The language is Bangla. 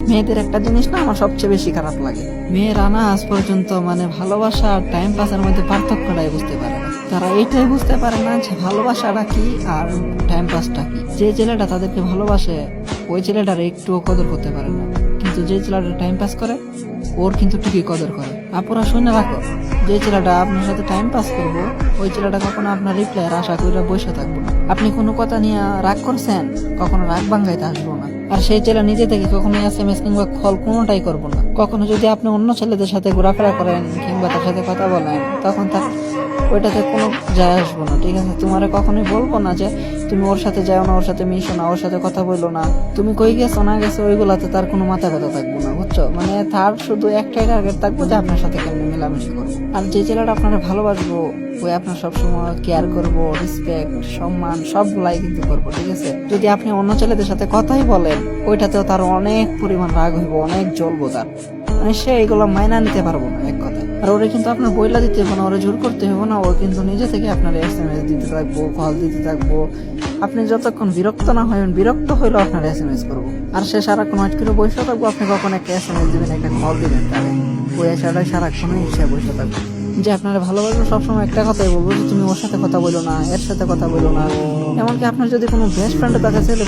মেয়েদের একটা জিনিস না আমার সবচেয়ে বেশি খারাপ লাগে, মেয়েরা না আজ পর্যন্ত মানে ভালোবাসা আর টাইম পাসের মধ্যে পার্থক্যটাই বুঝতে পারে না। তারা এটাই বুঝতে পারে না যে ভালোবাসাটা কি আর টাইম পাসটা কি। যে ছেলেটা তাদেরকে ভালোবাসে ওই ছেলেটার একটুও কদর করতে পারে না, কিন্তু যে ছেলেটা টাইম পাস করে ওর কিন্তু ঠিকই কদর করে। আপুরা শুনে রাখো, যে ছেলেটা আপনার সাথে টাইম পাস করবো ওই ছেলেটা কখনো আপনার রিপ্লাইয়ের আশা করে বসে থাকবো না। আপনি কোনো কথা নিয়ে রাগ করছেন, কখনো রাগ ভাঙ্গাইতে আসবো না। আর সেই ছেলে নিজে থেকে কখনো SMS কিংবা কল কোনোটাই করবো না। কখনো যদি আপনি অন্য ছেলেদের সাথে ঘোরাফেরা করেন কিংবা তার সাথে কথা বলেন, তখন তার ওইটাতে কোনো যায় আসবো না, ঠিক আছে? তোমারে কখনোই বলবো না যে তুমি ওর সাথে যাও না, ওর সাথে মিশো না, ওর সাথে কথা বললো না, তুমি কই গেছো না গেছো ওইগুলাতে তার কোনো মাথা ব্যথা থাকবো না, বুঝছো? মানে তার শুধু একটাই টার্গেট থাকবো যে আপনার সাথে কেমন মেলামেশা করবো। আর যে ছেলেটা আপনারা ভালোবাসবো ওই আপনার সবসময় কেয়ার করবো, রেসপেক্ট, সম্মান সবগুলাই কিন্তু করবো, ঠিক আছে? যদি আপনি অন্য ছেলেদের সাথে কথাই বলেন ওইটাতেও তার অনেক পরিমাণ রাগ হইব, অনেক জ্বলবো তার, মানে সে এগুলো মাইনা নিতে পারবো না এক কথা। আর ওরে কিন্তু আপনার বইলা দিতে হবে না, ওরে জোর করতে হবে না, ও কিন্তু নিজে থেকে আপনার SMS দিতে থাকবো, কল দিতে থাকবো। আপনি যতক্ষণ বিরক্ত না হবেন, বিরক্ত হইলেও আপনার SMS করবো। আর সে সারাক্ষণ ওয়েট করে বসে থাকবো, আপনি কখন একটা SMS দিবেন, একটা কল দিবেন তাহলে ওই আশাটা সারাক্ষণই সে বসে থাকবো। যে আপনারা ভালোবাসবো সবসময় একটা কথাই বলবো যে তুমি ওর সাথে কথা বলো না, এর সাথে কথা বলো না। এমনকি আপনার যদি কোনো বেস্ট ফ্রেন্ডের কাছে ছেলে